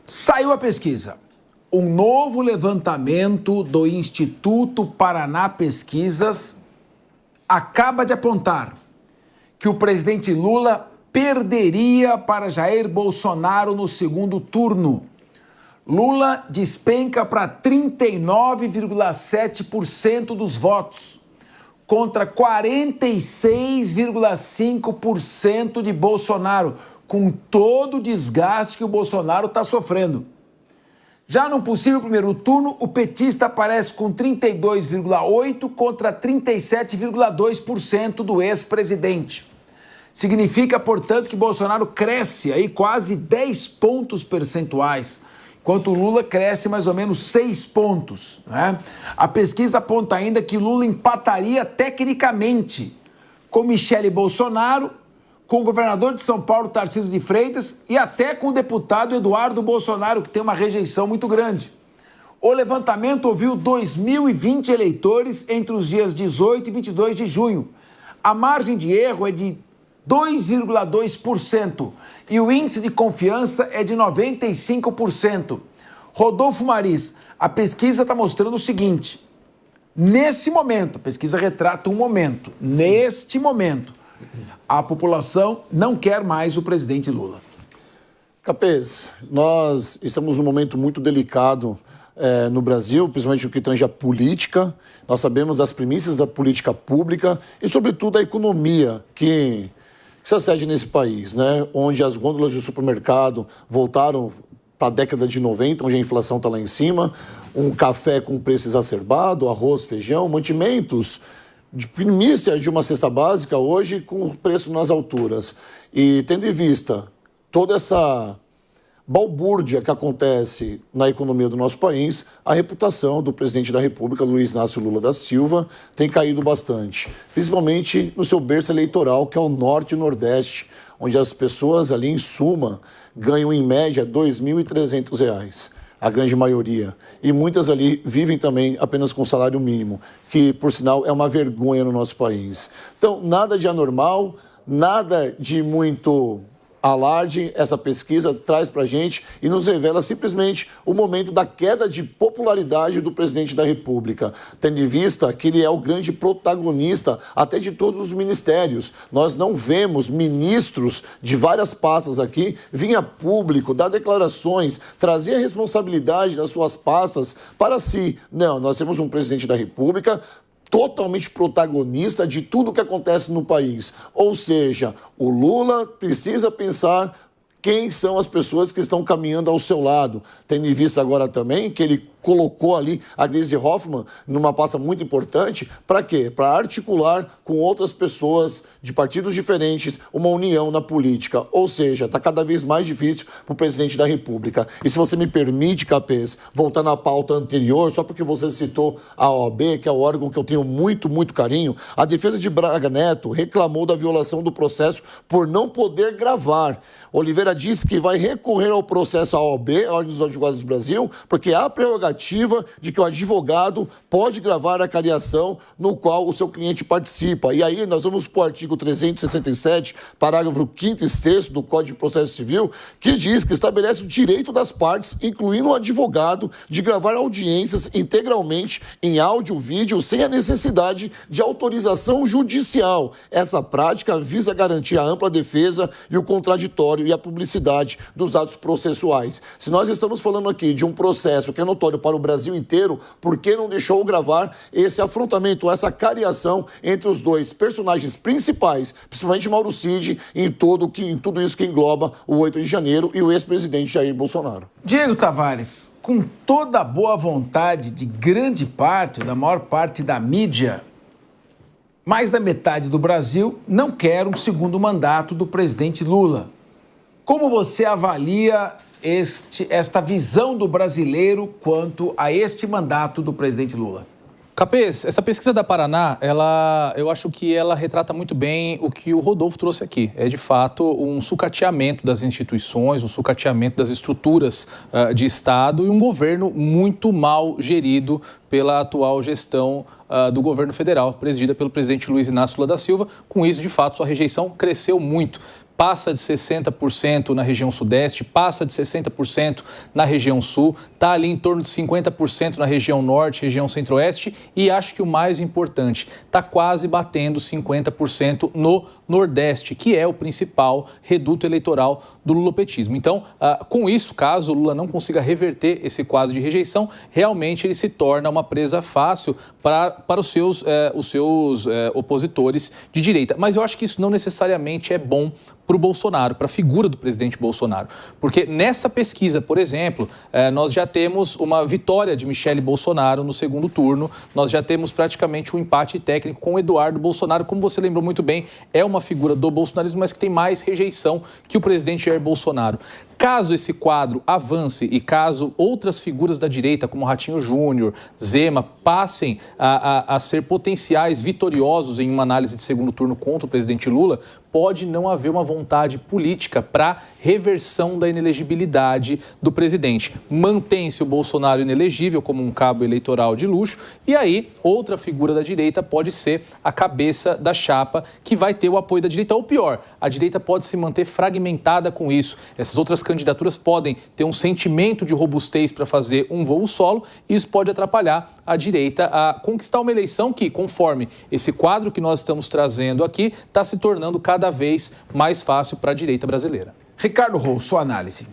Saiu a pesquisa. Um novo levantamento do Instituto Paraná Pesquisas acaba de apontar que o presidente Lula perderia para Jair Bolsonaro no segundo turno. Lula despenca para 39,7% dos votos, contra 46,5% de Bolsonaro, com todo o desgaste que o Bolsonaro está sofrendo. Já no possível primeiro turno, o petista aparece com 32,8% contra 37,2% do ex-presidente. Significa, portanto, que Bolsonaro cresce aí quase 10 pontos percentuais, enquanto Lula cresce mais ou menos 6 pontos, né? A pesquisa aponta ainda que Lula empataria tecnicamente com Michele Bolsonaro, com o governador de São Paulo, Tarcísio de Freitas, e até com o deputado Eduardo Bolsonaro, que tem uma rejeição muito grande. O levantamento ouviu 2.020 eleitores entre os dias 18 e 22 de junho. A margem de erro é de 2,2% e o índice de confiança é de 95%. Rodolfo Maris, a pesquisa está mostrando o seguinte: nesse momento, a pesquisa retrata um momento, neste momento, a população não quer mais o presidente Lula. Capês, nós estamos num momento muito delicado no Brasil, principalmente no que tange a política. Nós sabemos das premissas da política pública e, sobretudo, a economia que se acede nesse país, né? Onde as gôndolas de supermercado voltaram para a década de 90, onde a inflação está lá em cima, um café com preço exacerbado, arroz, feijão, mantimentos de primícia de uma cesta básica hoje com o preço nas alturas. E tendo em vista toda essa balbúrdia que acontece na economia do nosso país, a reputação do presidente da República, Luiz Inácio Lula da Silva, tem caído bastante, principalmente no seu berço eleitoral, que é o Norte e Nordeste, onde as pessoas ali, em suma, ganham em média R$ 2.300, a grande maioria. E muitas ali vivem também apenas com salário mínimo, que, por sinal, é uma vergonha no nosso país. Então, nada de anormal, nada de muito alarde, essa pesquisa traz para a gente e nos revela simplesmente o momento da queda de popularidade do presidente da República, tendo em vista que ele é o grande protagonista até de todos os ministérios. Nós não vemos ministros de várias pastas aqui vir a público, dar declarações, trazer a responsabilidade das suas pastas para si. Não, nós temos um presidente da República totalmente protagonista de tudo o que acontece no país. Ou seja, o Lula precisa pensar quem são as pessoas que estão caminhando ao seu lado, tendo em vista agora também que ele colocou ali a Gleisi Hoffmann numa pasta muito importante. Para quê? Para articular com outras pessoas de partidos diferentes uma união na política. Ou seja, está cada vez mais difícil para o presidente da República. E se você me permite, Capês, voltar na pauta anterior, só porque você citou a OAB, que é o órgão que eu tenho muito, muito carinho, a defesa de Braga Neto reclamou da violação do processo por não poder gravar. Oliveira disse que vai recorrer ao processo à OAB, a Ordem dos Advogados do Brasil, porque há prerrogativa de que o advogado pode gravar a cariação no qual o seu cliente participa. E aí nós vamos para o artigo 367, parágrafo 5º e 6º do Código de Processo Civil, que diz que estabelece o direito das partes, incluindo o advogado, de gravar audiências integralmente em áudio, vídeo, sem a necessidade de autorização judicial. Essa prática visa garantir a ampla defesa e o contraditório e a publicidade dos atos processuais. Se nós estamos falando aqui de um processo que é notório para o Brasil inteiro, por que não deixou gravar esse afrontamento, essa cariação entre os dois personagens principais, principalmente Mauro Cid, em tudo isso que engloba o 8 de janeiro e o ex-presidente Jair Bolsonaro? Diego Tavares, com toda a boa vontade de grande parte, da maior parte da mídia, mais da metade do Brasil não quer um segundo mandato do presidente Lula. Como você avalia esta visão do brasileiro quanto a este mandato do presidente Lula? Capês, essa pesquisa da Paraná, eu acho que ela retrata muito bem o que o Rodolfo trouxe aqui. É, de fato, um sucateamento das instituições, um sucateamento das estruturas de Estado e um governo muito mal gerido pela atual gestão do governo federal, presidida pelo presidente Luiz Inácio Lula da Silva. Com isso, de fato, sua rejeição cresceu muito. passa de 60% na região sudeste, passa de 60% na região sul, está ali em torno de 50% na região norte, região centro-oeste e acho que o mais importante, está quase batendo 50% no Nordeste, que é o principal reduto eleitoral do lulopetismo. Então, com isso, caso o Lula não consiga reverter esse quadro de rejeição, realmente ele se torna uma presa fácil para os seus opositores de direita. Mas eu acho que isso não necessariamente é bom para o Bolsonaro, para a figura do presidente Bolsonaro. Porque nessa pesquisa, por exemplo, nós já temos uma vitória de Michele Bolsonaro no segundo turno, nós já temos praticamente um empate técnico com o Eduardo Bolsonaro, como você lembrou muito bem, é uma figura do bolsonarismo, mas que tem mais rejeição que o presidente Jair Bolsonaro. Caso esse quadro avance e caso outras figuras da direita, como Ratinho Júnior, Zema, passem a ser potenciais vitoriosos em uma análise de segundo turno contra o presidente Lula, pode não haver uma vontade política para reversão da inelegibilidade do presidente. Mantém-se o Bolsonaro inelegível como um cabo eleitoral de luxo e aí outra figura da direita pode ser a cabeça da chapa que vai ter o apoio da direita. Ou pior, a direita pode se manter fragmentada com isso. Essas outras candidaturas podem ter um sentimento de robustez para fazer um voo solo e isso pode atrapalhar a direita a conquistar uma eleição que, conforme esse quadro que nós estamos trazendo aqui, está se tornando cada vez mais fácil para a direita brasileira. Ricardo Roux, sua análise.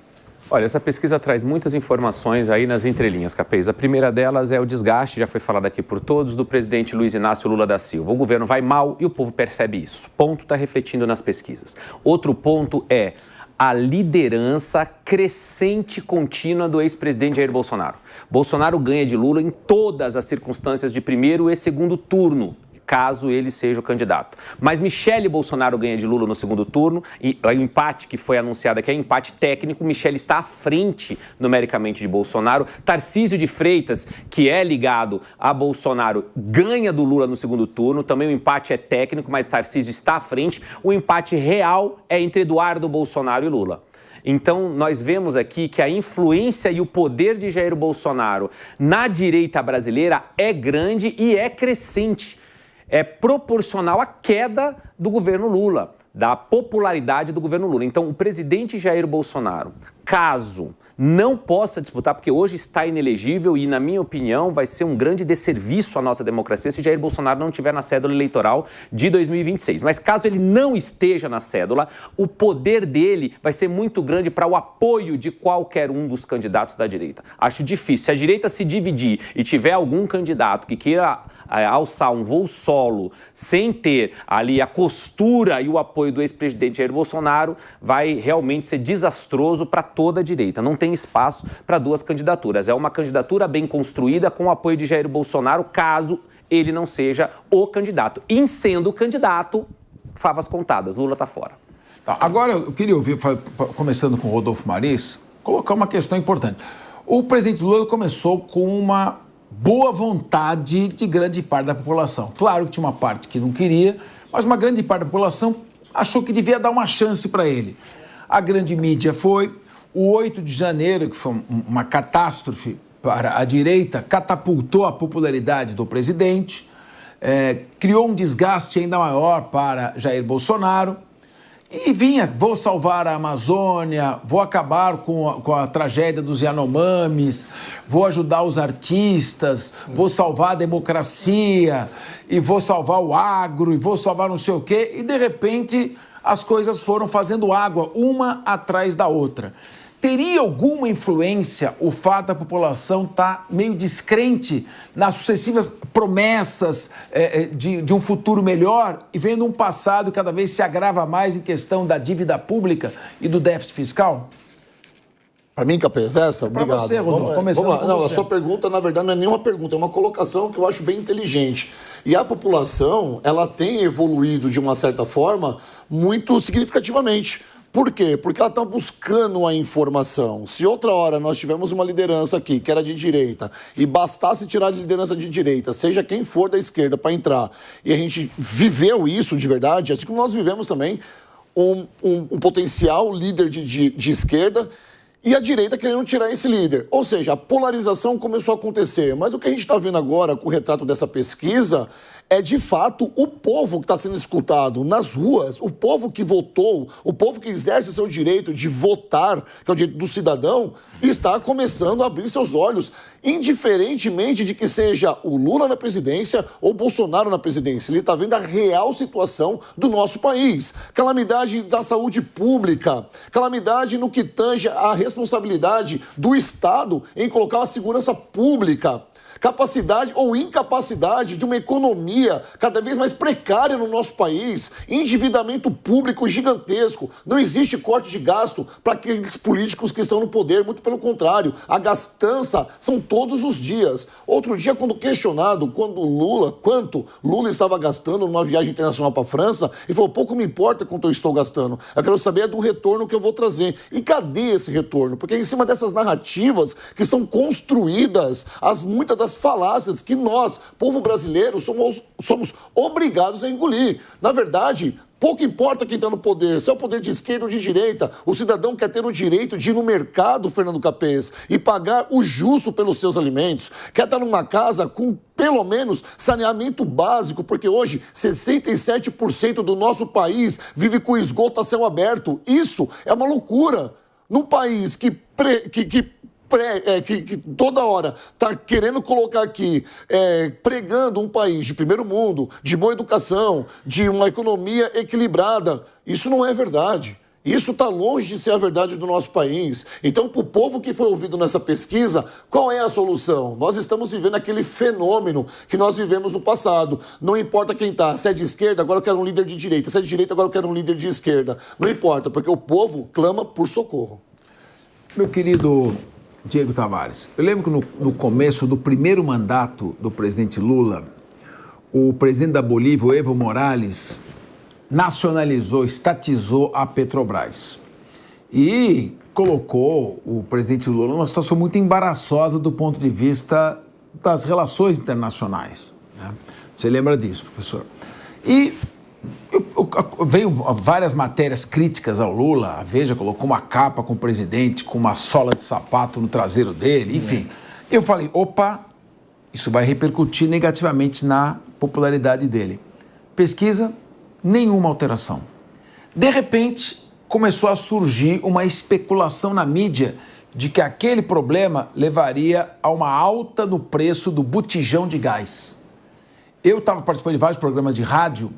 Olha, essa pesquisa traz muitas informações aí nas entrelinhas, Capês. A primeira delas é o desgaste, já foi falado aqui por todos, do presidente Luiz Inácio Lula da Silva. O governo vai mal e o povo percebe isso. Ponto está refletindo nas pesquisas. Outro ponto é a liderança crescente e contínua do ex-presidente Jair Bolsonaro. Bolsonaro ganha de Lula em todas as circunstâncias de primeiro e segundo turno, caso ele seja o candidato. Mas Michele Bolsonaro ganha de Lula no segundo turno, e o empate que foi anunciado aqui é empate técnico, Michele está à frente numericamente de Bolsonaro. Tarcísio de Freitas, que é ligado a Bolsonaro, ganha do Lula no segundo turno, também o empate é técnico, mas Tarcísio está à frente. O empate real é entre Eduardo Bolsonaro e Lula. Então, nós vemos aqui que a influência e o poder de Jair Bolsonaro na direita brasileira é grande e é crescente. É proporcional à queda do governo Lula, da popularidade do governo Lula. Então, o presidente Jair Bolsonaro, caso não possa disputar, porque hoje está inelegível e, na minha opinião, vai ser um grande desserviço à nossa democracia se Jair Bolsonaro não estiver na cédula eleitoral de 2026. Mas caso ele não esteja na cédula, o poder dele vai ser muito grande para o apoio de qualquer um dos candidatos da direita. Acho difícil. Se a direita se dividir e tiver algum candidato que queira alçar um voo solo sem ter ali a costura e o apoio do ex-presidente Jair Bolsonaro, vai realmente ser desastroso para toda a direita. Não tem espaço para duas candidaturas. É uma candidatura bem construída com o apoio de Jair Bolsonaro, caso ele não seja o candidato. Em sendo o candidato, favas contadas, Lula está fora. Tá, agora eu queria ouvir, começando com o Rodolfo Maris, colocar uma questão importante. O presidente Lula começou com uma boa vontade de grande parte da população. Claro que tinha uma parte que não queria, mas uma grande parte da população achou que devia dar uma chance para ele. A grande mídia foi. O 8 de janeiro, que foi uma catástrofe para a direita, catapultou a popularidade do presidente, criou um desgaste ainda maior para Jair Bolsonaro e vinha, vou salvar a Amazônia, vou acabar com a tragédia dos Yanomamis, vou ajudar os artistas, vou salvar a democracia, e vou salvar o agro, e vou salvar não sei o quê, e de repente as coisas foram fazendo água, uma atrás da outra. Teria alguma influência o fato da população estar meio descrente nas sucessivas promessas de um futuro melhor e vendo um passado que cada vez se agrava mais em questão da dívida pública e do déficit fiscal? Para mim, Capês, essa? Obrigado. Para você, Rodolfo, começando vamos lá. com Não, você. A sua pergunta, na verdade, não é nenhuma pergunta, é uma colocação que eu acho bem inteligente. E a população, ela tem evoluído, de uma certa forma, muito significativamente. Por quê? Porque ela está buscando a informação. Se outra hora nós tivemos uma liderança aqui que era de direita e bastasse tirar a liderança de direita, seja quem for da esquerda para entrar, e a gente viveu isso de verdade, assim como nós vivemos também um potencial líder de esquerda e a direita querendo tirar esse líder. Ou seja, a polarização começou a acontecer. Mas o que a gente está vendo agora com o retrato dessa pesquisa é de fato o povo que está sendo escutado nas ruas, o povo que votou, o povo que exerce seu direito de votar, que é o direito do cidadão, está começando a abrir seus olhos, indiferentemente de que seja o Lula na presidência ou o Bolsonaro na presidência. Ele está vendo a real situação do nosso país. Calamidade da saúde pública, calamidade no que tange a responsabilidade do Estado em colocar a segurança pública, capacidade ou incapacidade de uma economia cada vez mais precária no nosso país, endividamento público gigantesco, não existe corte de gasto para aqueles políticos que estão no poder, muito pelo contrário, a gastança são todos os dias. Outro dia, quando questionado quanto Lula estava gastando numa viagem internacional para a França, ele falou, pouco me importa quanto eu estou gastando, eu quero saber do retorno que eu vou trazer. E cadê esse retorno? Porque é em cima dessas narrativas que são construídas, muitas das falácias que nós, povo brasileiro, somos obrigados a engolir. Na verdade, pouco importa quem está no poder, se é o poder de esquerda ou de direita, o cidadão quer ter o direito de ir no mercado, Fernando Capês, e pagar o justo pelos seus alimentos, quer estar numa casa com pelo menos saneamento básico, porque hoje 67% do nosso país vive com esgoto a céu aberto. Isso é uma loucura. Num país que toda hora está querendo colocar aqui, pregando um país de primeiro mundo, de boa educação, de uma economia equilibrada. Isso não é verdade. Isso está longe de ser a verdade do nosso país. Então, para o povo que foi ouvido nessa pesquisa, qual é a solução? Nós estamos vivendo aquele fenômeno que nós vivemos no passado. Não importa quem está, se é de esquerda, agora eu quero um líder de direita. Se é de direita, agora eu quero um líder de esquerda. Não importa, porque o povo clama por socorro. Meu querido Diego Tavares, eu lembro que no começo do primeiro mandato do presidente Lula, o presidente da Bolívia, o Evo Morales, nacionalizou, estatizou a Petrobras e colocou o presidente Lula numa situação muito embaraçosa do ponto de vista das relações internacionais, né? Você lembra disso, professor? E veio várias matérias críticas ao Lula. A Veja colocou uma capa com o presidente com uma sola de sapato no traseiro dele, enfim. Eu falei, opa, isso vai repercutir negativamente na popularidade dele. Pesquisa, nenhuma alteração. De repente, começou a surgir uma especulação na mídia de que aquele problema levaria a uma alta no preço do botijão de gás. Eu estava participando de vários programas de rádio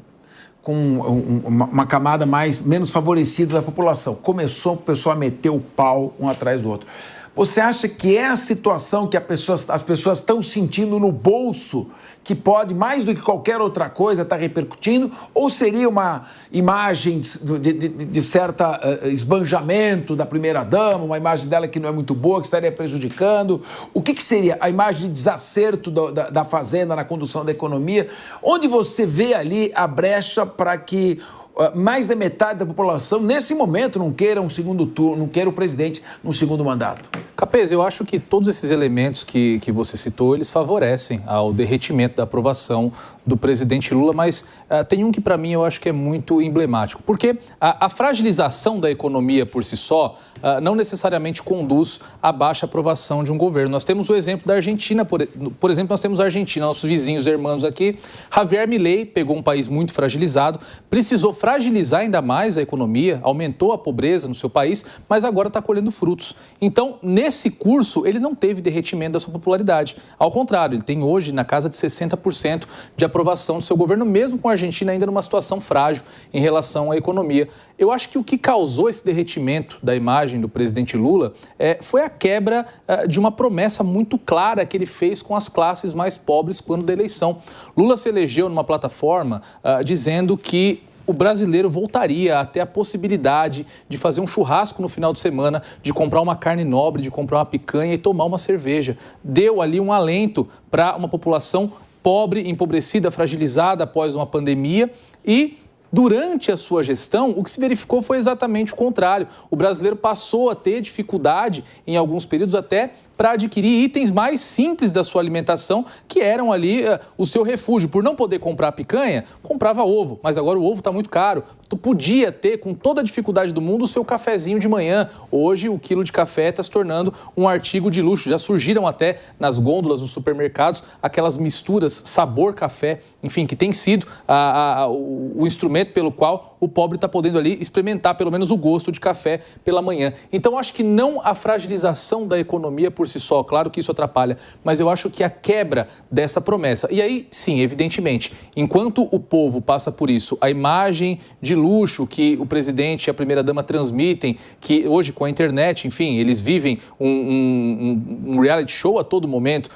com uma camada menos favorecida da população. Começou o pessoal a meter o pau um atrás do outro. Você acha que é a situação que as pessoas estão sentindo no bolso que pode, mais do que qualquer outra coisa, estar repercutindo? Ou seria uma imagem de certa esbanjamento da primeira-dama, uma imagem dela que não é muito boa, que estaria prejudicando? O que seria a imagem de desacerto da Fazenda na condução da economia? Onde você vê ali a brecha para que mais da metade da população, nesse momento, não queira um segundo turno, não queira o presidente num segundo mandato? Capês, eu acho que todos esses elementos que você citou, eles favorecem ao derretimento da aprovação do presidente Lula, mas tem um que para mim eu acho que é muito emblemático, porque a fragilização da economia por si só não necessariamente conduz à baixa aprovação de um governo. Nós temos o exemplo da Argentina, por exemplo, nós temos a Argentina, nossos vizinhos, irmãos aqui. Javier Milei pegou um país muito fragilizado, precisou fragilizar ainda mais a economia, aumentou a pobreza no seu país, mas agora está colhendo frutos. Então, nesse curso, ele não teve derretimento da sua popularidade. Ao contrário, ele tem hoje na casa de 60% de aprovação do seu governo, mesmo com a Argentina ainda numa situação frágil em relação à economia. Eu acho que o que causou esse derretimento da imagem do presidente Lula foi a quebra de uma promessa muito clara que ele fez com as classes mais pobres quando da eleição. Lula se elegeu numa plataforma dizendo que o brasileiro voltaria a ter a possibilidade de fazer um churrasco no final de semana, de comprar uma carne nobre, de comprar uma picanha e tomar uma cerveja. Deu ali um alento para uma população pobre, empobrecida, fragilizada após uma pandemia e durante a sua gestão, o que se verificou foi exatamente o contrário. O brasileiro passou a ter dificuldade, em alguns períodos, até para adquirir itens mais simples da sua alimentação, que eram ali o seu refúgio. Por não poder comprar picanha, comprava ovo, mas agora o ovo está muito caro. Tu podia ter, com toda a dificuldade do mundo, o seu cafezinho de manhã. Hoje, o quilo de café está se tornando um artigo de luxo. Já surgiram até nas gôndolas dos supermercados aquelas misturas sabor café, enfim, que tem sido o instrumento pelo qual o pobre está podendo ali experimentar pelo menos o gosto de café pela manhã. Então, acho que não a fragilização da economia por si só, claro que isso atrapalha, mas eu acho que a quebra dessa promessa. E aí, sim, evidentemente, enquanto o povo passa por isso, a imagem de luxo que o presidente e a primeira-dama transmitem, que hoje com a internet, enfim, eles vivem um reality show a todo momento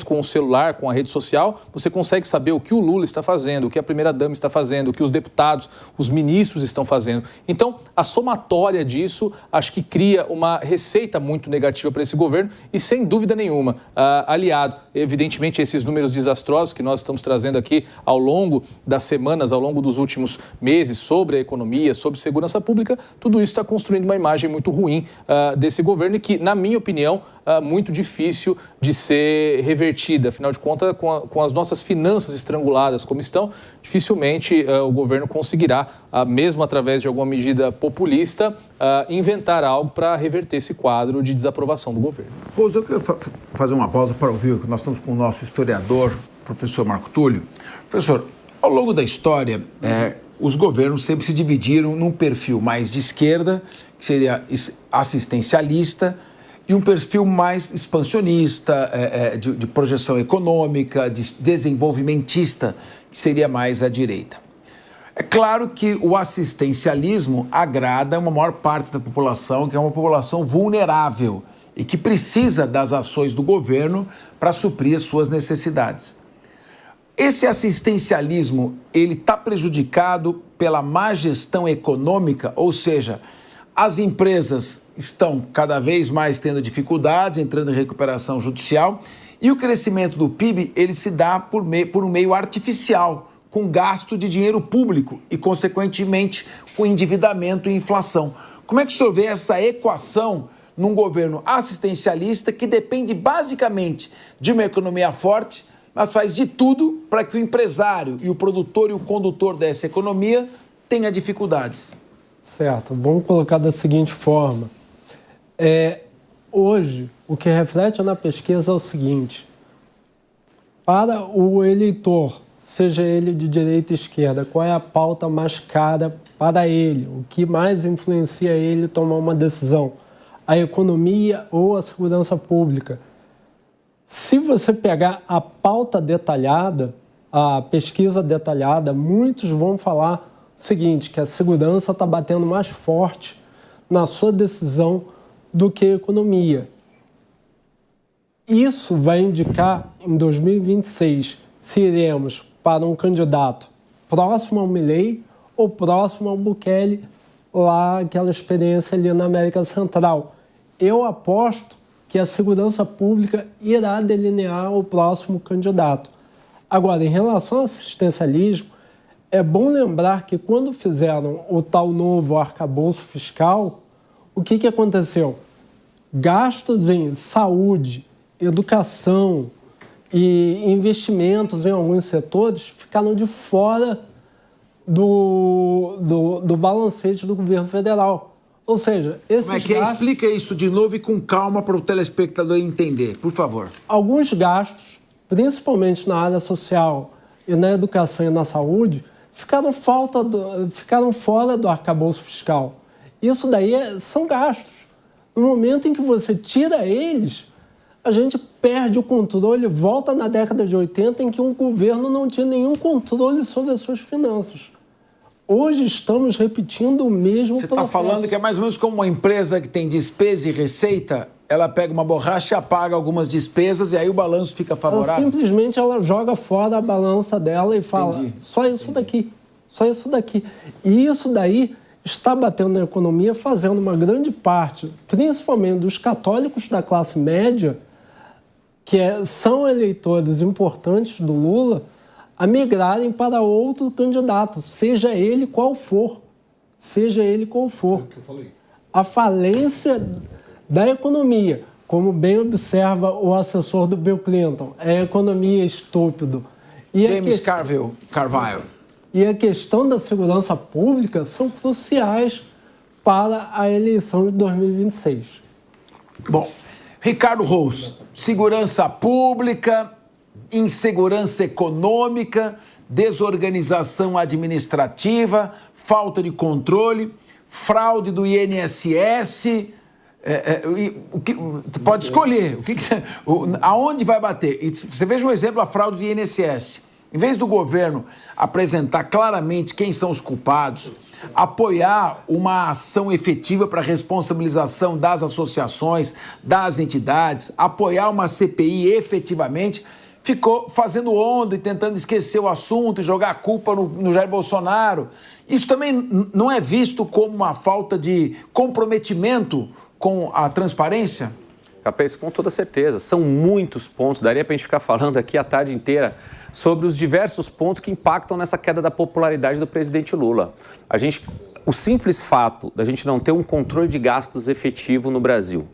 com o celular, com a rede social, você consegue saber o que o Lula está fazendo, o que a primeira-dama está fazendo, o que os deputados, os ministros estão fazendo. Então, a somatória disso, acho que cria uma receita muito negativa para esse governo e, sem dúvida nenhuma, aliado, evidentemente, a esses números desastrosos que nós estamos trazendo aqui ao longo das semanas, ao longo dos últimos meses, sobre a economia, sobre segurança pública, tudo isso está construindo uma imagem muito ruim desse governo e que, na minha opinião, muito difícil de ser revertida. Afinal de contas, com as nossas finanças estranguladas como estão, dificilmente o governo conseguirá, mesmo através de alguma medida populista, inventar algo para reverter esse quadro de desaprovação do governo. Pouso, eu quero fazer uma pausa para ouvir, que nós estamos com o nosso historiador, professor Marco Túlio. Professor, ao longo da história, os governos sempre se dividiram num perfil mais de esquerda, que seria assistencialista, e um perfil mais expansionista, de projeção econômica, de desenvolvimentista, que seria mais à direita. É claro que o assistencialismo agrada uma maior parte da população, que é uma população vulnerável e que precisa das ações do governo para suprir as suas necessidades. Esse assistencialismo, ele está prejudicado pela má gestão econômica, ou seja, as empresas estão cada vez mais tendo dificuldades, entrando em recuperação judicial, e o crescimento do PIB, ele se dá por um meio artificial, com gasto de dinheiro público e, consequentemente, com endividamento e inflação. Como é que o senhor vê essa equação num governo assistencialista que depende basicamente de uma economia forte, mas faz de tudo para que o empresário e o produtor e o condutor dessa economia tenha dificuldades? Certo, vamos colocar da seguinte forma. Hoje, o que reflete na pesquisa é o seguinte: para o eleitor, seja ele de direita ou esquerda, qual é a pauta mais cara para ele? O que mais influencia ele tomar uma decisão? A economia ou a segurança pública? Se você pegar a pauta detalhada, a pesquisa detalhada, muitos vão falar o seguinte, que a segurança está batendo mais forte na sua decisão do que a economia. Isso vai indicar, em 2026, se iremos para um candidato próximo ao Milei ou próximo ao Bukele, lá aquela experiência ali na América Central. Eu aposto que a segurança pública irá delinear o próximo candidato. Agora, em relação ao assistencialismo, é bom lembrar que quando fizeram o tal novo arcabouço fiscal, o que aconteceu? Gastos em saúde, educação e investimentos em alguns setores ficaram de fora do balancete do governo federal. Ou seja, esses Como é que gastos... Explica isso de novo e com calma para o telespectador entender, por favor. Alguns gastos, principalmente na área social e na educação e na saúde, ficaram fora do arcabouço fiscal. Isso daí são gastos. No momento em que você tira eles, a gente perde o controle, volta na década de 80, em que um governo não tinha nenhum controle sobre as suas finanças. Hoje estamos repetindo o mesmo processo. Você está falando que é mais ou menos como uma empresa que tem despesa e receita, ela pega uma borracha, apaga algumas despesas e aí o balanço fica favorável? Simplesmente ela joga fora a balança dela e fala, só isso daqui, só isso daqui. E isso daí está batendo na economia, fazendo uma grande parte, principalmente dos católicos da classe média, que são eleitores importantes do Lula, a migrarem para outro candidato, seja ele qual for. Seja ele qual for. É o que eu falei. A falência da economia, como bem observa o assessor do Bill Clinton, a economia é estúpido. E James Carville. E a questão da segurança pública são cruciais para a eleição de 2026. Bom, Ricardo Rous, segurança pública, insegurança econômica, desorganização administrativa, falta de controle, fraude do INSS. Você pode escolher aonde vai bater. E você veja um exemplo, a fraude do INSS. Em vez do governo apresentar claramente quem são os culpados, apoiar uma ação efetiva para a responsabilização das associações, das entidades, apoiar uma CPI efetivamente, ficou fazendo onda e tentando esquecer o assunto e jogar a culpa no Jair Bolsonaro. Isso também não é visto como uma falta de comprometimento com a transparência? Capês, com toda certeza. São muitos pontos. Daria para a gente ficar falando aqui a tarde inteira sobre os diversos pontos que impactam nessa queda da popularidade do presidente Lula. O simples fato da gente não ter um controle de gastos efetivo no Brasil,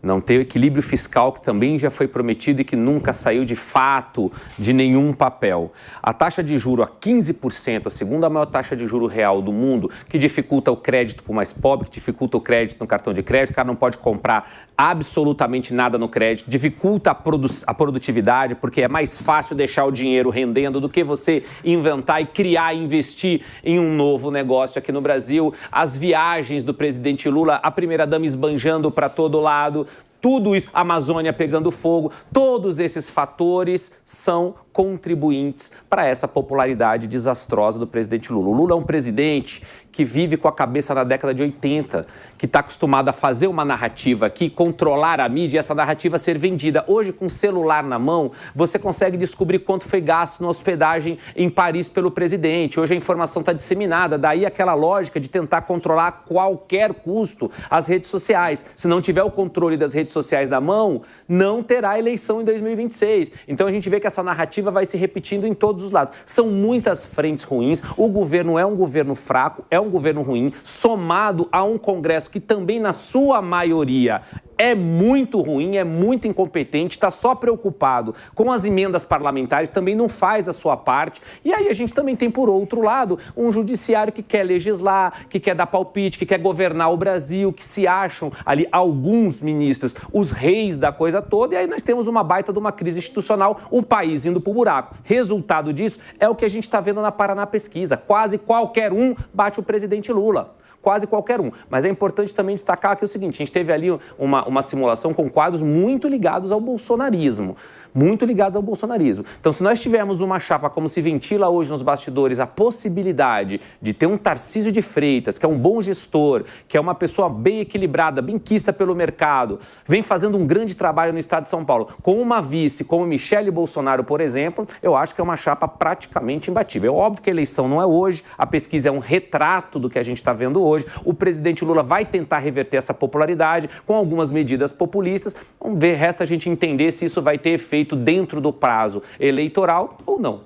não ter o equilíbrio fiscal que também já foi prometido e que nunca saiu de fato de nenhum papel. A taxa de juro a 15%, a segunda maior taxa de juro real do mundo, que dificulta o crédito para o mais pobre, que dificulta o crédito no cartão de crédito, o cara não pode comprar absolutamente nada no crédito, dificulta a produtividade, porque é mais fácil deixar o dinheiro rendendo do que você inventar e criar e investir em um novo negócio aqui no Brasil. As viagens do presidente Lula, a primeira-dama esbanjando para todo lado, tudo isso, a Amazônia pegando fogo, todos esses fatores são contribuintes para essa popularidade desastrosa do presidente Lula. O Lula é um presidente que vive com a cabeça na década de 80, que está acostumado a fazer uma narrativa aqui, controlar a mídia e essa narrativa ser vendida. Hoje, com o celular na mão, você consegue descobrir quanto foi gasto na hospedagem em Paris pelo presidente. Hoje a informação está disseminada, daí aquela lógica de tentar controlar a qualquer custo as redes sociais. Se não tiver o controle das redes sociais na mão, não terá eleição em 2026. Então a gente vê que essa narrativa vai se repetindo em todos os lados. São muitas frentes ruins, o governo é um governo fraco, é um governo ruim, somado a um Congresso que também, na sua maioria, é muito ruim, é muito incompetente, está só preocupado com as emendas parlamentares, também não faz a sua parte. E aí a gente também tem, por outro lado, um judiciário que quer legislar, que quer dar palpite, que quer governar o Brasil, que se acham ali alguns ministros os reis da coisa toda, e aí nós temos uma baita de uma crise institucional, o país indo para o buraco. Resultado disso é o que a gente está vendo na Paraná Pesquisa. Quase qualquer um bate o presidente Lula. Quase qualquer um. Mas é importante também destacar que é o seguinte, a gente teve ali uma simulação com quadros muito ligados ao bolsonarismo. Muito ligados ao bolsonarismo. Então, se nós tivermos uma chapa, como se ventila hoje nos bastidores, a possibilidade de ter um Tarcísio de Freitas, que é um bom gestor, que é uma pessoa bem equilibrada, bem quista pelo mercado, vem fazendo um grande trabalho no estado de São Paulo, com uma vice como Michele Bolsonaro, por exemplo, eu acho que é uma chapa praticamente imbatível. É óbvio que a eleição não é hoje, a pesquisa é um retrato do que a gente está vendo hoje, o presidente Lula vai tentar reverter essa popularidade com algumas medidas populistas, vamos ver, resta a gente entender se isso vai ter efeito dentro do prazo eleitoral ou não.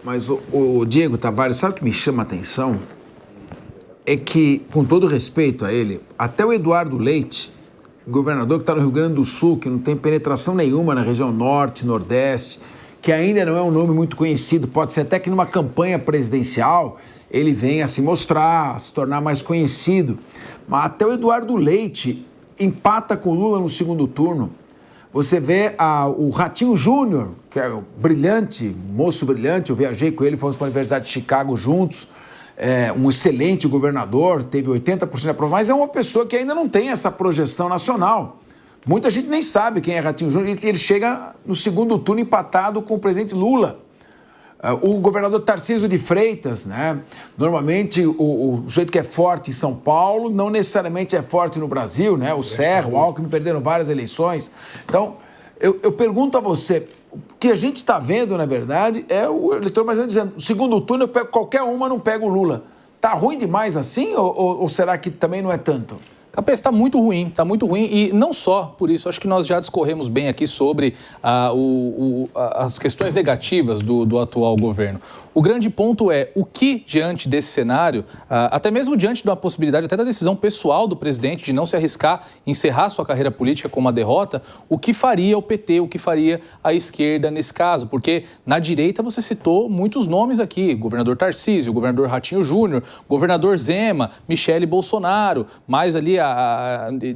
Mas o Diego Tavares, sabe o que me chama a atenção? É que, com todo respeito a ele, até o Eduardo Leite, governador que está no Rio Grande do Sul, que não tem penetração nenhuma na região norte, nordeste, que ainda não é um nome muito conhecido, pode ser até que numa campanha presidencial ele venha a se mostrar, a se tornar mais conhecido. Mas até o Eduardo Leite empata com o Lula no segundo turno. Você vê o Ratinho Júnior, que é moço brilhante, eu viajei com ele, fomos para a Universidade de Chicago juntos, um excelente governador, teve 80% de aprovação, mas é uma pessoa que ainda não tem essa projeção nacional. Muita gente nem sabe quem é Ratinho Júnior e ele chega no segundo turno empatado com o presidente Lula. O governador Tarcísio de Freitas, né? Normalmente o jeito que é forte em São Paulo não necessariamente é forte no Brasil, né? O Serra, o Alckmin perderam várias eleições. Então, eu pergunto a você, o que a gente está vendo, na verdade, é o eleitor mais dizendo, no segundo turno eu pego qualquer uma, não pego o Lula. Tá ruim demais assim ou será que também não é tanto? Capês, está muito ruim e não só por isso, acho que nós já discorremos bem aqui sobre as questões negativas do atual governo. O grande ponto é o que, diante desse cenário, até mesmo diante da possibilidade, até da decisão pessoal do presidente de não se arriscar, encerrar sua carreira política com uma derrota, o que faria o PT, o que faria a esquerda nesse caso? Porque na direita você citou muitos nomes aqui, governador Tarcísio, governador Ratinho Júnior, governador Zema, Michele Bolsonaro, mais ali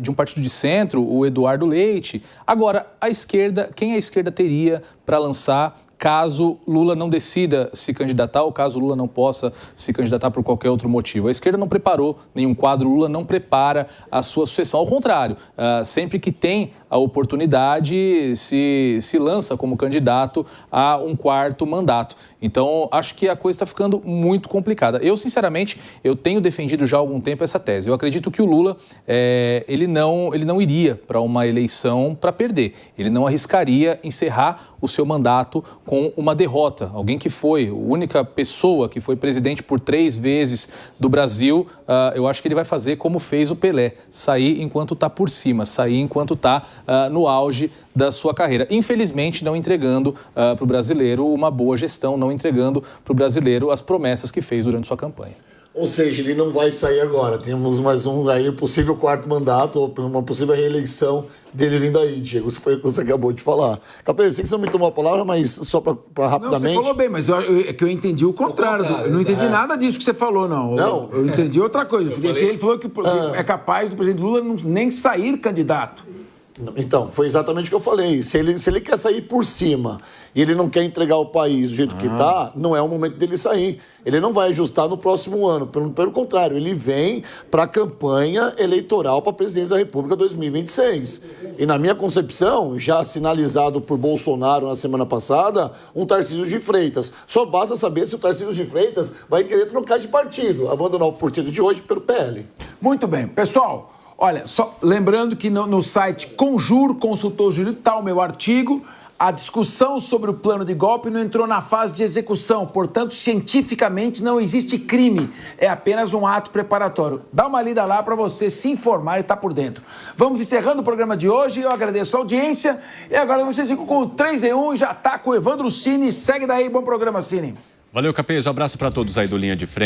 de um partido de centro, o Eduardo Leite. Agora, a esquerda, quem a esquerda teria para lançar caso Lula não decida se candidatar ou caso Lula não possa se candidatar por qualquer outro motivo? A esquerda não preparou nenhum quadro, Lula não prepara a sua sucessão. Ao contrário, sempre que tem a oportunidade, se lança como candidato a um quarto mandato. Então, acho que a coisa está ficando muito complicada. Eu, sinceramente, eu tenho defendido já há algum tempo essa tese. Eu acredito que o Lula, ele não iria para uma eleição para perder. Ele não arriscaria encerrar o seu mandato com uma derrota. Alguém que foi a única pessoa que foi presidente por 3 vezes do Brasil, eu acho que ele vai fazer como fez o Pelé, sair enquanto está por cima, sair enquanto está no auge da sua carreira. Infelizmente, não entregando para o brasileiro uma boa gestão, não entregando para o brasileiro as promessas que fez durante sua campanha. Ou seja, ele não vai sair agora. Temos mais um aí, possível quarto mandato, ou uma possível reeleição dele vindo aí, Diego. Isso foi o que você acabou de falar. Capês, sei que você não me tomou a palavra, mas só para rapidamente... Não, você falou bem, mas é que eu entendi o contrário. Eu não entendi nada disso que você falou, não. Não? Eu entendi outra coisa. Ele falou que é capaz do presidente Lula nem sair candidato. Então, foi exatamente o que eu falei. Se ele quer sair por cima e ele não quer entregar o país do jeito que está, não é o momento dele sair. Ele não vai ajustar no próximo ano. Pelo contrário, ele vem para a campanha eleitoral para a presidência da República 2026. E na minha concepção, já sinalizado por Bolsonaro na semana passada, um Tarcísio de Freitas. Só basta saber se o Tarcísio de Freitas vai querer trocar de partido, abandonar o partido de hoje pelo PL. Muito bem. Pessoal, olha, só lembrando que no site Conjur, Consultor Jurídico, está o meu artigo. A discussão sobre o plano de golpe não entrou na fase de execução, portanto, cientificamente não existe crime, é apenas um ato preparatório. Dá uma lida lá para você se informar e estar por dentro. Vamos encerrando o programa de hoje, eu agradeço a audiência e agora vocês ficam com o 3 em 1 e já está com o Evandro Cini. Segue daí, bom programa, Cini. Valeu, Capês, um abraço para todos aí do Linha de Frente.